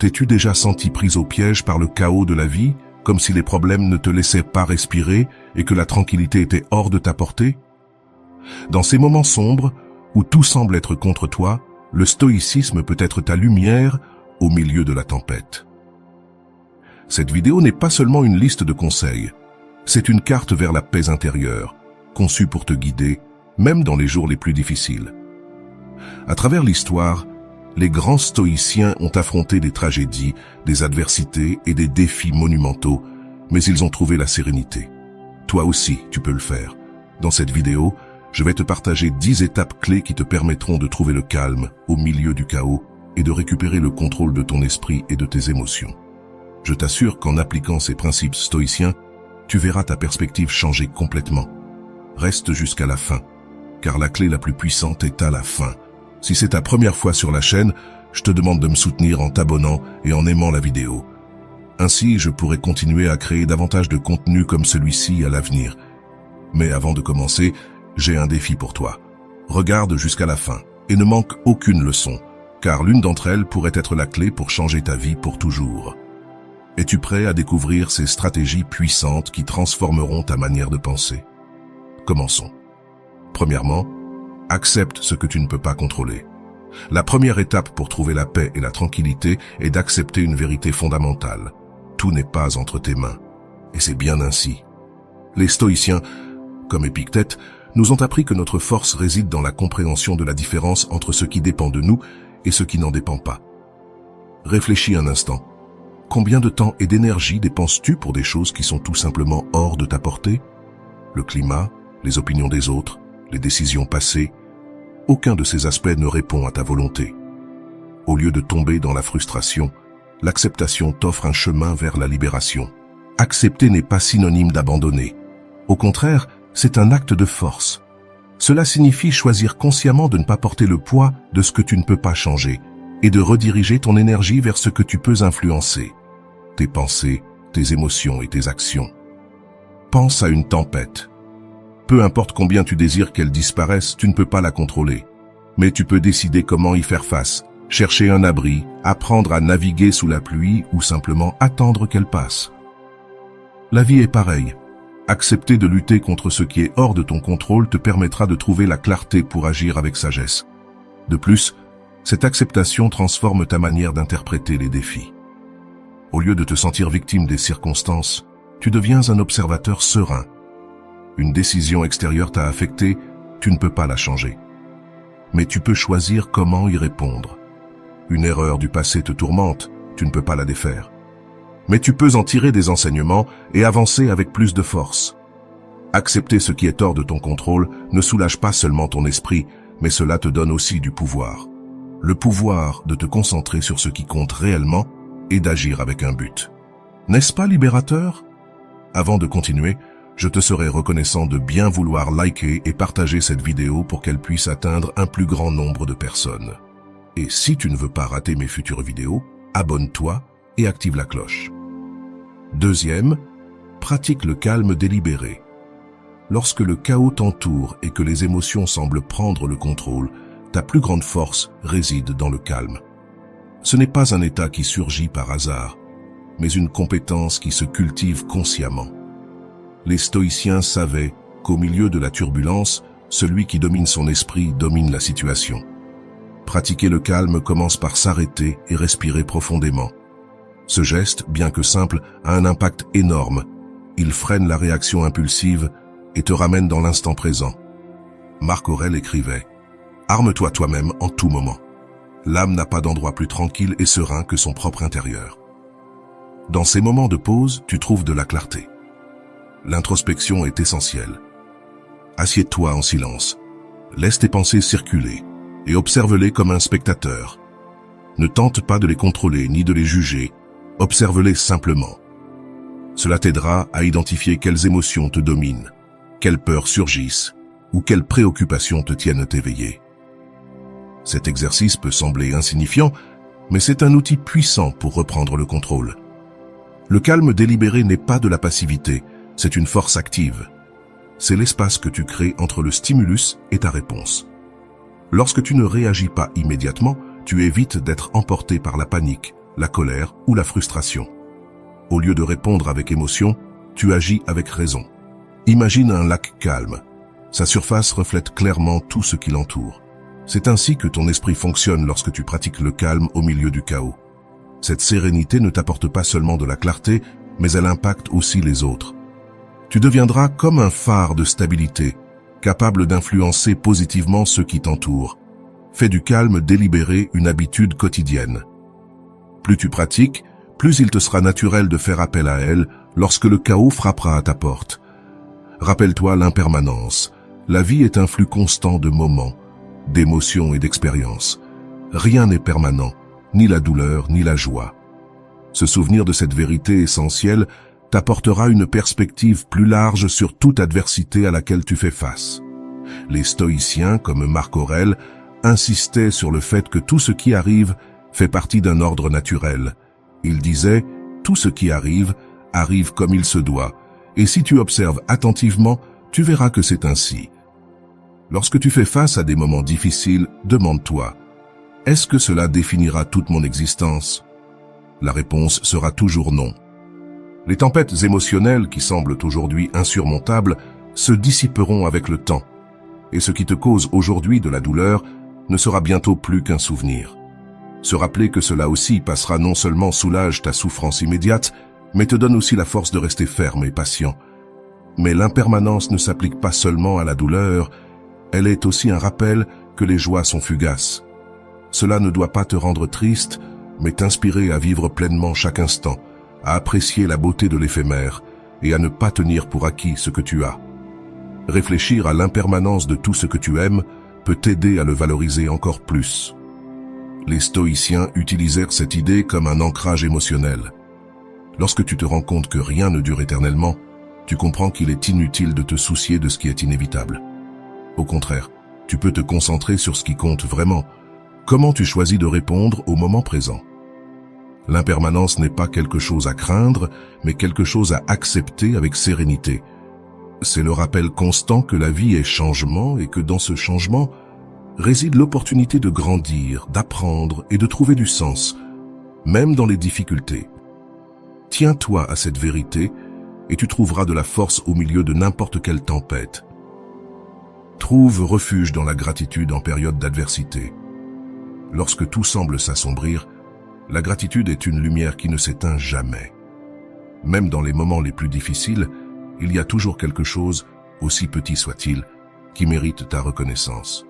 T'es-tu déjà senti prise au piège par le chaos de la vie, comme si les problèmes ne te laissaient pas respirer et que la tranquillité était hors de ta portée? Dans ces moments sombres, où tout semble être contre toi, le stoïcisme peut être ta lumière au milieu de la tempête. Cette vidéo n'est pas seulement une liste de conseils, c'est une carte vers la paix intérieure, conçue pour te guider, même dans les jours les plus difficiles. À travers l'histoire, les grands stoïciens ont affronté des tragédies, des adversités et des défis monumentaux, mais ils ont trouvé la sérénité. Toi aussi, tu peux le faire. Dans cette vidéo, je vais te partager 10 étapes clés qui te permettront de trouver le calme au milieu du chaos et de récupérer le contrôle de ton esprit et de tes émotions. Je t'assure qu'en appliquant ces principes stoïciens, tu verras ta perspective changer complètement. Reste jusqu'à la fin, car la clé la plus puissante est à la fin. Si c'est ta première fois sur la chaîne, je te demande de me soutenir en t'abonnant et en aimant la vidéo. Ainsi, je pourrai continuer à créer davantage de contenu comme celui-ci à l'avenir. Mais avant de commencer, j'ai un défi pour toi. Regarde jusqu'à la fin et ne manque aucune leçon, car l'une d'entre elles pourrait être la clé pour changer ta vie pour toujours. Es-tu prêt à découvrir ces stratégies puissantes qui transformeront ta manière de penser? Commençons. Premièrement, accepte ce que tu ne peux pas contrôler. La première étape pour trouver la paix et la tranquillité est d'accepter une vérité fondamentale. Tout n'est pas entre tes mains. Et c'est bien ainsi. Les stoïciens, comme Épictète, nous ont appris que notre force réside dans la compréhension de la différence entre ce qui dépend de nous et ce qui n'en dépend pas. Réfléchis un instant. Combien de temps et d'énergie dépenses-tu pour des choses qui sont tout simplement hors de ta portée? Le climat, les opinions des autres, les décisions passées, aucun de ces aspects ne répond à ta volonté. Au lieu de tomber dans la frustration, l'acceptation t'offre un chemin vers la libération. Accepter n'est pas synonyme d'abandonner. Au contraire, c'est un acte de force. Cela signifie choisir consciemment de ne pas porter le poids de ce que tu ne peux pas changer et de rediriger ton énergie vers ce que tu peux influencer. Tes pensées, tes émotions et tes actions. Pense à une tempête. Peu importe combien tu désires qu'elle disparaisse, tu ne peux pas la contrôler. Mais tu peux décider comment y faire face, chercher un abri, apprendre à naviguer sous la pluie ou simplement attendre qu'elle passe. La vie est pareille. Accepter de lutter contre ce qui est hors de ton contrôle te permettra de trouver la clarté pour agir avec sagesse. De plus, cette acceptation transforme ta manière d'interpréter les défis. Au lieu de te sentir victime des circonstances, tu deviens un observateur serein. Une décision extérieure t'a affecté, tu ne peux pas la changer. Mais tu peux choisir comment y répondre. Une erreur du passé te tourmente, tu ne peux pas la défaire. Mais tu peux en tirer des enseignements et avancer avec plus de force. Accepter ce qui est hors de ton contrôle ne soulage pas seulement ton esprit, mais cela te donne aussi du pouvoir. Le pouvoir de te concentrer sur ce qui compte réellement et d'agir avec un but. N'est-ce pas libérateur? Avant de continuer, je te serai reconnaissant de bien vouloir liker et partager cette vidéo pour qu'elle puisse atteindre un plus grand nombre de personnes. Et si tu ne veux pas rater mes futures vidéos, abonne-toi et active la cloche. Deuxième, pratique le calme délibéré. Lorsque le chaos t'entoure et que les émotions semblent prendre le contrôle, ta plus grande force réside dans le calme. Ce n'est pas un état qui surgit par hasard, mais une compétence qui se cultive consciemment. Les stoïciens savaient qu'au milieu de la turbulence, celui qui domine son esprit domine la situation. Pratiquer le calme commence par s'arrêter et respirer profondément. Ce geste, bien que simple, a un impact énorme. Il freine la réaction impulsive et te ramène dans l'instant présent. Marc Aurèle écrivait « Arme-toi toi-même en tout moment. L'âme n'a pas d'endroit plus tranquille et serein que son propre intérieur. » Dans ces moments de pause, tu trouves de la clarté. L'introspection est essentielle. Assieds-toi en silence. Laisse tes pensées circuler et observe-les comme un spectateur. Ne tente pas de les contrôler ni de les juger. Observe-les simplement. Cela t'aidera à identifier quelles émotions te dominent, quelles peurs surgissent ou quelles préoccupations te tiennent éveillé. Cet exercice peut sembler insignifiant, mais c'est un outil puissant pour reprendre le contrôle. Le calme délibéré n'est pas de la passivité, c'est une force active. C'est l'espace que tu crées entre le stimulus et ta réponse. Lorsque tu ne réagis pas immédiatement, tu évites d'être emporté par la panique la colère ou la frustration. Au lieu de répondre avec émotion, tu agis avec raison. Imagine un lac calme. Sa surface reflète clairement tout ce qui l'entoure. C'est ainsi que ton esprit fonctionne lorsque tu pratiques le calme au milieu du chaos. Cette sérénité ne t'apporte pas seulement de la clarté, mais elle impacte aussi les autres. Tu deviendras comme un phare de stabilité, capable d'influencer positivement ceux qui t'entourent. Fais du calme délibéré une habitude quotidienne. Plus tu pratiques, plus il te sera naturel de faire appel à elle lorsque le chaos frappera à ta porte. Rappelle-toi l'impermanence. La vie est un flux constant de moments, d'émotions et d'expériences. Rien n'est permanent, ni la douleur, ni la joie. Se souvenir de cette vérité essentielle t'apportera une perspective plus large sur toute adversité à laquelle tu fais face. Les stoïciens, comme Marc Aurèle, insistaient sur le fait que tout ce qui arrive fait partie d'un ordre naturel. Ils disaient « Tout ce qui arrive, arrive comme il se doit, et si tu observes attentivement, tu verras que c'est ainsi. » Lorsque tu fais face à des moments difficiles, demande-toi « Est-ce que cela définira toute mon existence ?» La réponse sera toujours non. Les tempêtes émotionnelles qui semblent aujourd'hui insurmontables se dissiperont avec le temps, et ce qui te cause aujourd'hui de la douleur ne sera bientôt plus qu'un souvenir. Se rappeler que cela aussi passera non seulement soulage ta souffrance immédiate, mais te donne aussi la force de rester ferme et patient. Mais l'impermanence ne s'applique pas seulement à la douleur, elle est aussi un rappel que les joies sont fugaces. Cela ne doit pas te rendre triste, mais t'inspirer à vivre pleinement chaque instant, à apprécier la beauté de l'éphémère et à ne pas tenir pour acquis ce que tu as. Réfléchir à l'impermanence de tout ce que tu aimes peut t'aider à le valoriser encore plus. Les stoïciens utilisèrent cette idée comme un ancrage émotionnel. Lorsque tu te rends compte que rien ne dure éternellement, tu comprends qu'il est inutile de te soucier de ce qui est inévitable. Au contraire, tu peux te concentrer sur ce qui compte vraiment, comment tu choisis de répondre au moment présent. L'impermanence n'est pas quelque chose à craindre, mais quelque chose à accepter avec sérénité. C'est le rappel constant que la vie est changement et que dans ce changement réside l'opportunité de grandir, d'apprendre et de trouver du sens, même dans les difficultés. Tiens-toi à cette vérité et tu trouveras de la force au milieu de n'importe quelle tempête. Trouve refuge dans la gratitude en période d'adversité. Lorsque tout semble s'assombrir, la gratitude est une lumière qui ne s'éteint jamais. Même dans les moments les plus difficiles, il y a toujours quelque chose, aussi petit soit-il, qui mérite ta reconnaissance.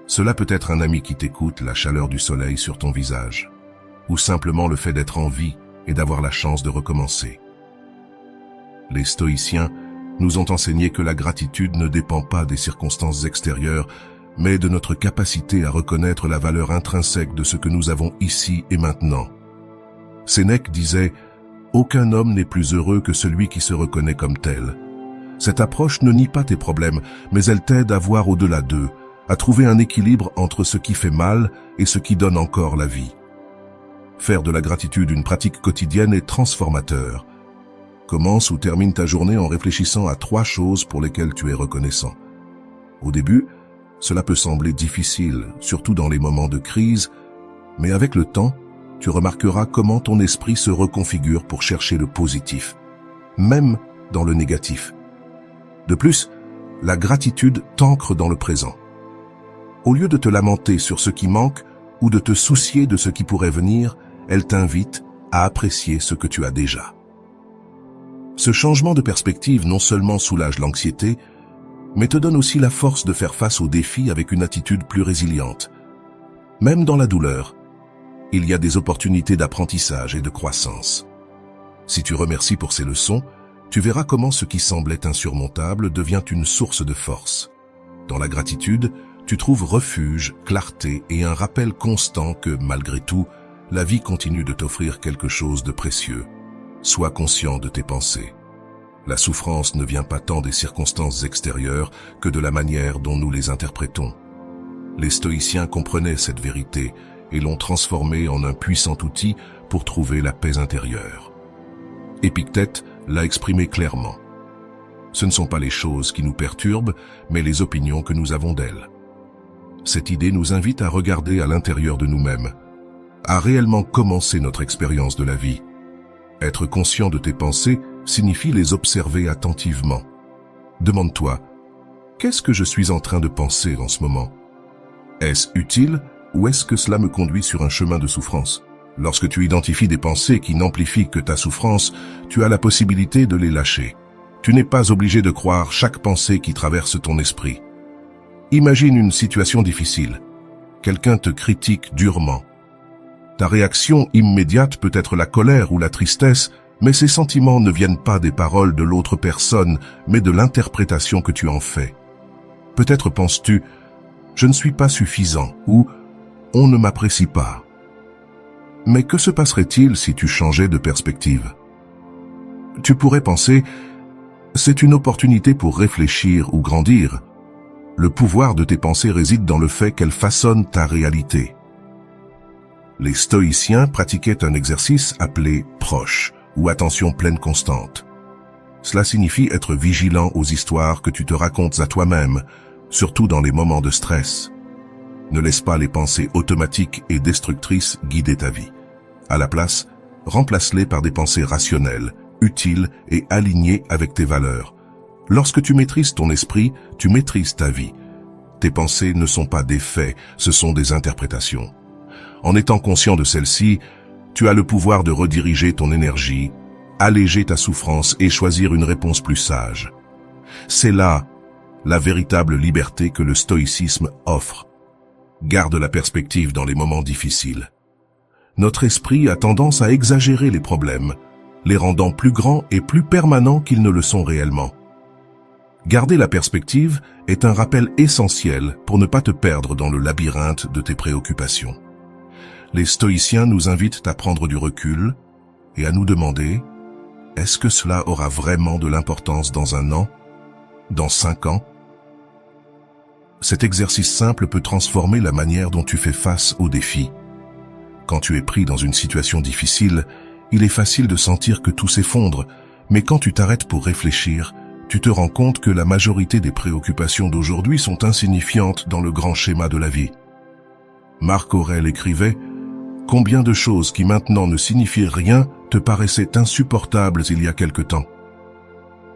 Cela peut être un ami qui t'écoute, la chaleur du soleil sur ton visage, ou simplement le fait d'être en vie et d'avoir la chance de recommencer. Les stoïciens nous ont enseigné que la gratitude ne dépend pas des circonstances extérieures, mais de notre capacité à reconnaître la valeur intrinsèque de ce que nous avons ici et maintenant. Sénèque disait « Aucun homme n'est plus heureux que celui qui se reconnaît comme tel ». Cette approche ne nie pas tes problèmes, mais elle t'aide à voir au-delà d'eux, à trouver un équilibre entre ce qui fait mal et ce qui donne encore la vie. Faire de la gratitude une pratique quotidienne est transformateur. Commence ou termine ta journée en réfléchissant à 3 choses pour lesquelles tu es reconnaissant. Au début, cela peut sembler difficile, surtout dans les moments de crise, mais avec le temps, tu remarqueras comment ton esprit se reconfigure pour chercher le positif, même dans le négatif. De plus, la gratitude t'ancre dans le présent. Au lieu de te lamenter sur ce qui manque ou de te soucier de ce qui pourrait venir, elle t'invite à apprécier ce que tu as déjà. Ce changement de perspective non seulement soulage l'anxiété, mais te donne aussi la force de faire face aux défis avec une attitude plus résiliente. Même dans la douleur, il y a des opportunités d'apprentissage et de croissance. Si tu remercies pour ces leçons, tu verras comment ce qui semblait insurmontable devient une source de force. Dans la gratitude, tu trouves refuge, clarté et un rappel constant que, malgré tout, la vie continue de t'offrir quelque chose de précieux. Sois conscient de tes pensées. La souffrance ne vient pas tant des circonstances extérieures que de la manière dont nous les interprétons. Les stoïciens comprenaient cette vérité et l'ont transformée en un puissant outil pour trouver la paix intérieure. Épictète l'a exprimé clairement. Ce ne sont pas les choses qui nous perturbent, mais les opinions que nous avons d'elles. Cette idée nous invite à regarder à l'intérieur de nous-mêmes. a réellement commencé notre expérience de la vie. Être conscient de tes pensées signifie les observer attentivement. Demande-toi, qu'est-ce que je suis en train de penser en ce moment? Est-ce utile ou est-ce que cela me conduit sur un chemin de souffrance? Lorsque tu identifies des pensées qui n'amplifient que ta souffrance, tu as la possibilité de les lâcher. Tu n'es pas obligé de croire chaque pensée qui traverse ton esprit. Imagine une situation difficile. Quelqu'un te critique durement. Ta réaction immédiate peut être la colère ou la tristesse, mais ces sentiments ne viennent pas des paroles de l'autre personne, mais de l'interprétation que tu en fais. Peut-être penses-tu « je ne suis pas suffisant » ou « on ne m'apprécie pas ». Mais que se passerait-il si tu changeais de perspective? Tu pourrais penser « c'est une opportunité pour réfléchir ou grandir ». Le pouvoir de tes pensées réside dans le fait qu'elles façonnent ta réalité. Les stoïciens pratiquaient un exercice appelé « proche » ou « attention pleine constante ». Cela signifie être vigilant aux histoires que tu te racontes à toi-même, surtout dans les moments de stress. Ne laisse pas les pensées automatiques et destructrices guider ta vie. À la place, remplace-les par des pensées rationnelles, utiles et alignées avec tes valeurs. Lorsque tu maîtrises ton esprit, tu maîtrises ta vie. Tes pensées ne sont pas des faits, ce sont des interprétations. En étant conscient de celles-ci, tu as le pouvoir de rediriger ton énergie, alléger ta souffrance et choisir une réponse plus sage. C'est là la véritable liberté que le stoïcisme offre. Garde la perspective dans les moments difficiles. Notre esprit a tendance à exagérer les problèmes, les rendant plus grands et plus permanents qu'ils ne le sont réellement. Garder la perspective est un rappel essentiel pour ne pas te perdre dans le labyrinthe de tes préoccupations. Les stoïciens nous invitent à prendre du recul et à nous demander « est-ce que cela aura vraiment de l'importance dans 1 an, dans 5 ans ?» Cet exercice simple peut transformer la manière dont tu fais face aux défis. Quand tu es pris dans une situation difficile, il est facile de sentir que tout s'effondre, mais quand tu t'arrêtes pour réfléchir, tu te rends compte que la majorité des préoccupations d'aujourd'hui sont insignifiantes dans le grand schéma de la vie. Marc Aurèle écrivait « Combien de choses qui maintenant ne signifient rien te paraissaient insupportables il y a quelque temps ?»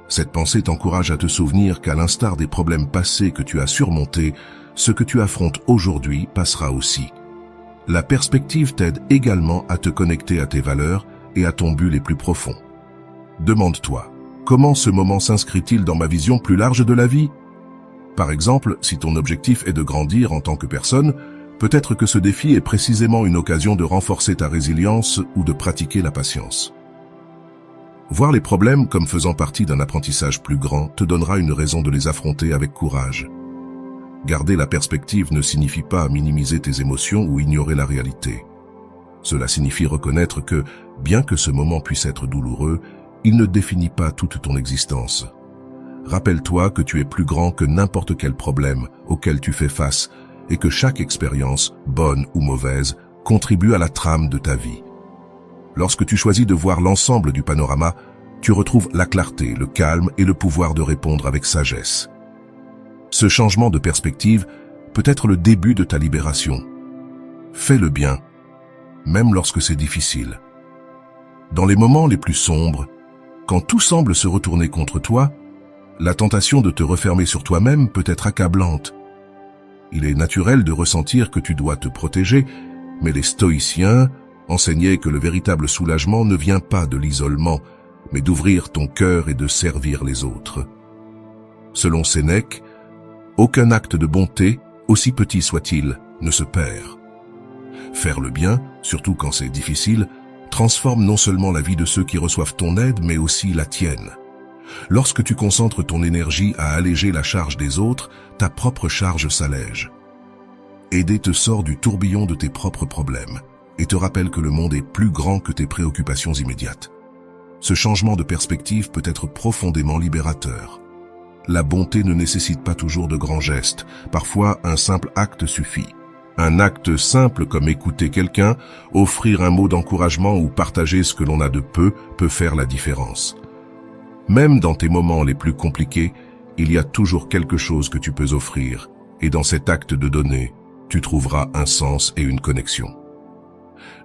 Cette pensée t'encourage à te souvenir qu'à l'instar des problèmes passés que tu as surmontés, ce que tu affrontes aujourd'hui passera aussi. La perspective t'aide également à te connecter à tes valeurs et à ton but les plus profonds. Demande-toi, comment ce moment s'inscrit-il dans ma vision plus large de la vie? Par exemple, si ton objectif est de grandir en tant que personne, peut-être que ce défi est précisément une occasion de renforcer ta résilience ou de pratiquer la patience. Voir les problèmes comme faisant partie d'un apprentissage plus grand te donnera une raison de les affronter avec courage. Garder la perspective ne signifie pas minimiser tes émotions ou ignorer la réalité. Cela signifie reconnaître que, bien que ce moment puisse être douloureux, il ne définit pas toute ton existence. Rappelle-toi que tu es plus grand que n'importe quel problème auquel tu fais face et que chaque expérience, bonne ou mauvaise, contribue à la trame de ta vie. Lorsque tu choisis de voir l'ensemble du panorama, tu retrouves la clarté, le calme et le pouvoir de répondre avec sagesse. Ce changement de perspective peut être le début de ta libération. Fais le bien, même lorsque c'est difficile. Dans les moments les plus sombres, quand tout semble se retourner contre toi, la tentation de te refermer sur toi-même peut être accablante. Il est naturel de ressentir que tu dois te protéger, mais les stoïciens enseignaient que le véritable soulagement ne vient pas de l'isolement, mais d'ouvrir ton cœur et de servir les autres. Selon Sénèque, aucun acte de bonté, aussi petit soit-il, ne se perd. Faire le bien, surtout quand c'est difficile, transforme non seulement la vie de ceux qui reçoivent ton aide, mais aussi la tienne. Lorsque tu concentres ton énergie à alléger la charge des autres, ta propre charge s'allège. Aider te sort du tourbillon de tes propres problèmes et te rappelle que le monde est plus grand que tes préoccupations immédiates. Ce changement de perspective peut être profondément libérateur. La bonté ne nécessite pas toujours de grands gestes. Parfois, un simple acte suffit. Un acte simple comme écouter quelqu'un, offrir un mot d'encouragement ou partager ce que l'on a de peu peut faire la différence. Même dans tes moments les plus compliqués, il y a toujours quelque chose que tu peux offrir, et dans cet acte de donner, tu trouveras un sens et une connexion.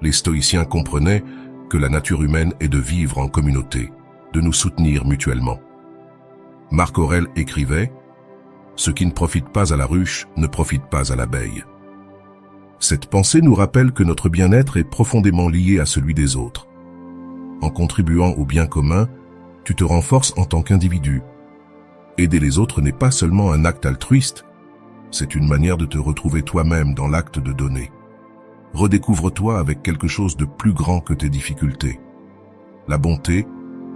Les stoïciens comprenaient que la nature humaine est de vivre en communauté, de nous soutenir mutuellement. Marc Aurèle écrivait « Ce qui ne profite pas à la ruche ne profite pas à l'abeille ». Cette pensée nous rappelle que notre bien-être est profondément lié à celui des autres. En contribuant au bien commun, tu te renforces en tant qu'individu. Aider les autres n'est pas seulement un acte altruiste, c'est une manière de te retrouver toi-même dans l'acte de donner. Redécouvre-toi avec quelque chose de plus grand que tes difficultés. La bonté,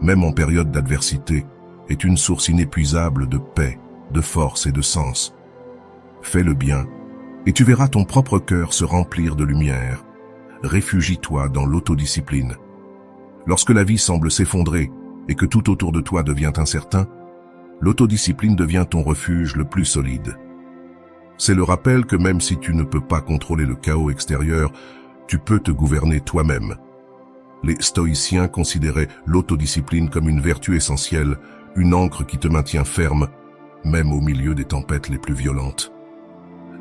même en période d'adversité, est une source inépuisable de paix, de force et de sens. Fais le bien, et tu verras ton propre cœur se remplir de lumière. Réfugie-toi dans l'autodiscipline. Lorsque la vie semble s'effondrer et que tout autour de toi devient incertain, l'autodiscipline devient ton refuge le plus solide. C'est le rappel que même si tu ne peux pas contrôler le chaos extérieur, tu peux te gouverner toi-même. Les stoïciens considéraient l'autodiscipline comme une vertu essentielle, une ancre qui te maintient ferme, même au milieu des tempêtes les plus violentes.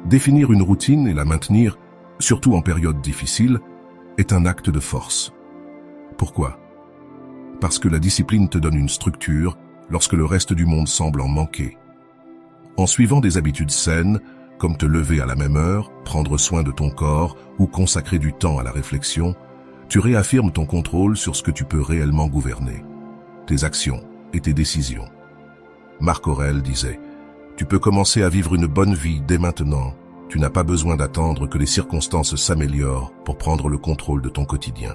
Définir une routine et la maintenir, surtout en période difficile, est un acte de force. Pourquoi? Parce que la discipline te donne une structure lorsque le reste du monde semble en manquer. En suivant des habitudes saines, comme te lever à la même heure, prendre soin de ton corps ou consacrer du temps à la réflexion, tu réaffirmes ton contrôle sur ce que tu peux réellement gouverner, tes actions et tes décisions. Marc Aurèle disait « Tu peux commencer à vivre une bonne vie dès maintenant. Tu n'as pas besoin d'attendre que les circonstances s'améliorent pour prendre le contrôle de ton quotidien. »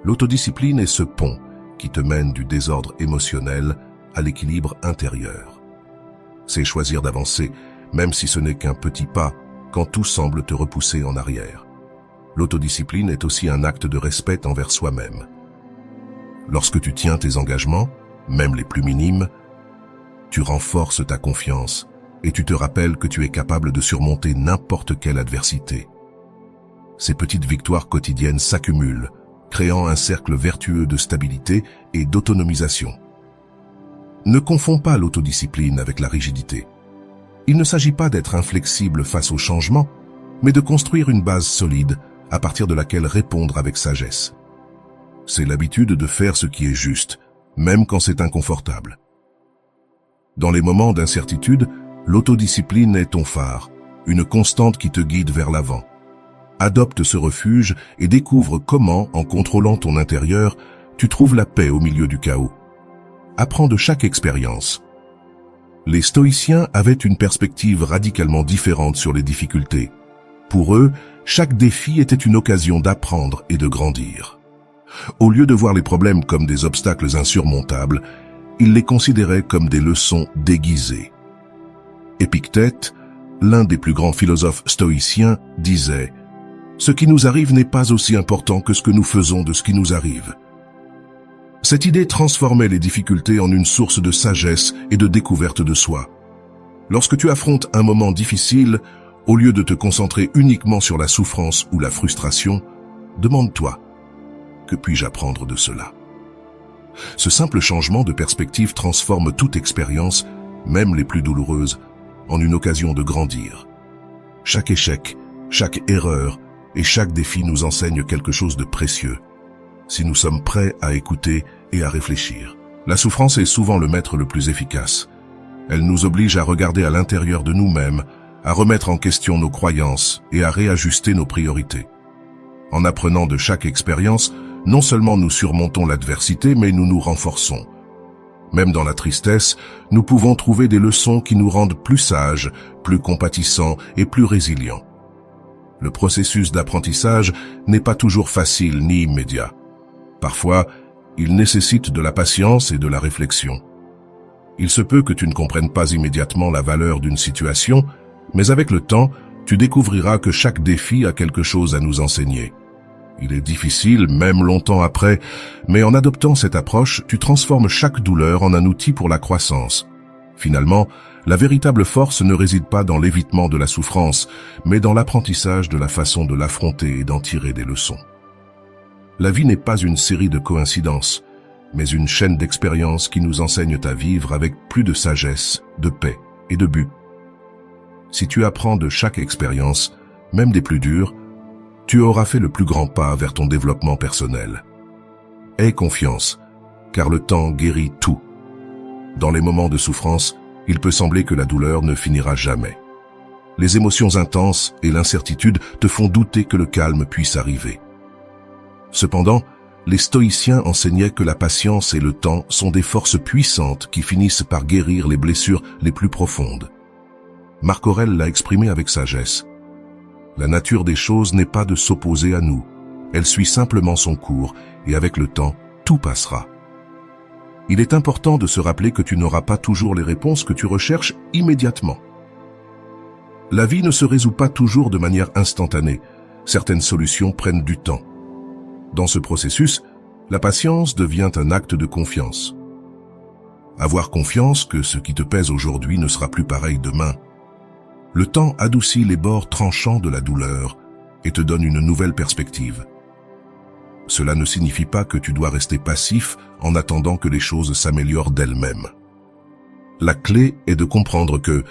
L'autodiscipline est ce pont qui te mène du désordre émotionnel à l'équilibre intérieur. C'est choisir d'avancer, même si ce n'est qu'un petit pas, quand tout semble te repousser en arrière. L'autodiscipline est aussi un acte de respect envers soi-même. Lorsque tu tiens tes engagements, même les plus minimes, tu renforces ta confiance et tu te rappelles que tu es capable de surmonter n'importe quelle adversité. Ces petites victoires quotidiennes s'accumulent, créant un cercle vertueux de stabilité et d'autonomisation. Ne confonds pas l'autodiscipline avec la rigidité. Il ne s'agit pas d'être inflexible face au changement, mais de construire une base solide à partir de laquelle répondre avec sagesse. C'est l'habitude de faire ce qui est juste, même quand c'est inconfortable. Dans les moments d'incertitude, l'autodiscipline est ton phare, une constante qui te guide vers l'avant. Adopte ce refuge et découvre comment, en contrôlant ton intérieur, tu trouves la paix au milieu du chaos. Apprends de chaque expérience. Les stoïciens avaient une perspective radicalement différente sur les difficultés. Pour eux, chaque défi était une occasion d'apprendre et de grandir. Au lieu de voir les problèmes comme des obstacles insurmontables, ils les considéraient comme des leçons déguisées. Épictète, l'un des plus grands philosophes stoïciens, disait « Ce qui nous arrive n'est pas aussi important que ce que nous faisons de ce qui nous arrive ». Cette idée transformait les difficultés en une source de sagesse et de découverte de soi. Lorsque tu affrontes un moment difficile, au lieu de te concentrer uniquement sur la souffrance ou la frustration, demande-toi « Que puis-je apprendre de cela ?» Ce simple changement de perspective transforme toute expérience, même les plus douloureuses, en une occasion de grandir. Chaque échec, chaque erreur et chaque défi nous enseigne quelque chose de précieux, si nous sommes prêts à écouter et à réfléchir. La souffrance est souvent le maître le plus efficace. Elle nous oblige à regarder à l'intérieur de nous-mêmes, à remettre en question nos croyances et à réajuster nos priorités. En apprenant de chaque expérience, non seulement nous surmontons l'adversité, mais nous nous renforçons. Même dans la tristesse, nous pouvons trouver des leçons qui nous rendent plus sages, plus compatissants et plus résilients. Le processus d'apprentissage n'est pas toujours facile ni immédiat. Parfois, il nécessite de la patience et de la réflexion. Il se peut que tu ne comprennes pas immédiatement la valeur d'une situation, mais avec le temps, tu découvriras que chaque défi a quelque chose à nous enseigner. Il est difficile, même longtemps après, mais en adoptant cette approche, tu transformes chaque douleur en un outil pour la croissance. Finalement, la véritable force ne réside pas dans l'évitement de la souffrance, mais dans l'apprentissage de la façon de l'affronter et d'en tirer des leçons. La vie n'est pas une série de coïncidences, mais une chaîne d'expériences qui nous enseignent à vivre avec plus de sagesse, de paix et de but. Si tu apprends de chaque expérience, même des plus dures, tu auras fait le plus grand pas vers ton développement personnel. Aie confiance, car le temps guérit tout. Dans les moments de souffrance, il peut sembler que la douleur ne finira jamais. Les émotions intenses et l'incertitude te font douter que le calme puisse arriver. Cependant, les stoïciens enseignaient que la patience et le temps sont des forces puissantes qui finissent par guérir les blessures les plus profondes. Marc Aurèle l'a exprimé avec sagesse. La nature des choses n'est pas de s'opposer à nous. Elle suit simplement son cours et avec le temps, tout passera. Il est important de se rappeler que tu n'auras pas toujours les réponses que tu recherches immédiatement. La vie ne se résout pas toujours de manière instantanée. Certaines solutions prennent du temps. Dans ce processus, la patience devient un acte de confiance. Avoir confiance que ce qui te pèse aujourd'hui ne sera plus pareil demain. Le temps adoucit les bords tranchants de la douleur et te donne une nouvelle perspective. Cela ne signifie pas que tu dois rester passif en attendant que les choses s'améliorent d'elles-mêmes. La clé est de comprendre que,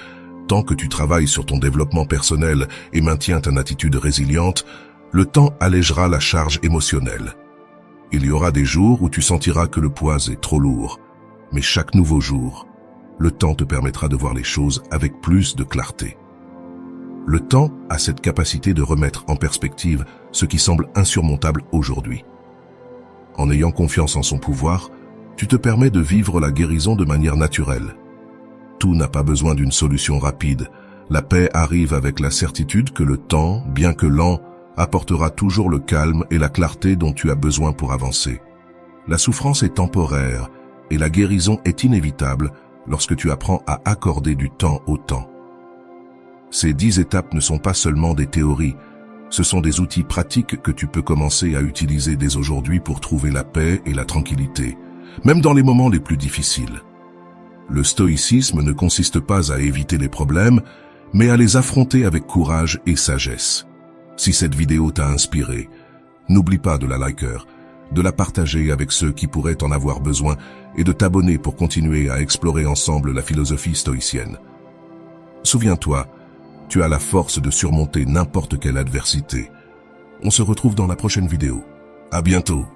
tant que tu travailles sur ton développement personnel et maintiens ton attitude résiliente, le temps allégera la charge émotionnelle. Il y aura des jours où tu sentiras que le poids est trop lourd, mais chaque nouveau jour, le temps te permettra de voir les choses avec plus de clarté. Le temps a cette capacité de remettre en perspective ce qui semble insurmontable aujourd'hui. En ayant confiance en son pouvoir, tu te permets de vivre la guérison de manière naturelle. Tout n'a pas besoin d'une solution rapide. La paix arrive avec la certitude que le temps, bien que lent, apportera toujours le calme et la clarté dont tu as besoin pour avancer. La souffrance est temporaire et la guérison est inévitable lorsque tu apprends à accorder du temps au temps. Ces 10 étapes ne sont pas seulement des théories, ce sont des outils pratiques que tu peux commencer à utiliser dès aujourd'hui pour trouver la paix et la tranquillité, même dans les moments les plus difficiles. Le stoïcisme ne consiste pas à éviter les problèmes, mais à les affronter avec courage et sagesse. Si cette vidéo t'a inspiré, n'oublie pas de la liker, de la partager avec ceux qui pourraient en avoir besoin et de t'abonner pour continuer à explorer ensemble la philosophie stoïcienne. Souviens-toi, tu as la force de surmonter n'importe quelle adversité. On se retrouve dans la prochaine vidéo. À bientôt.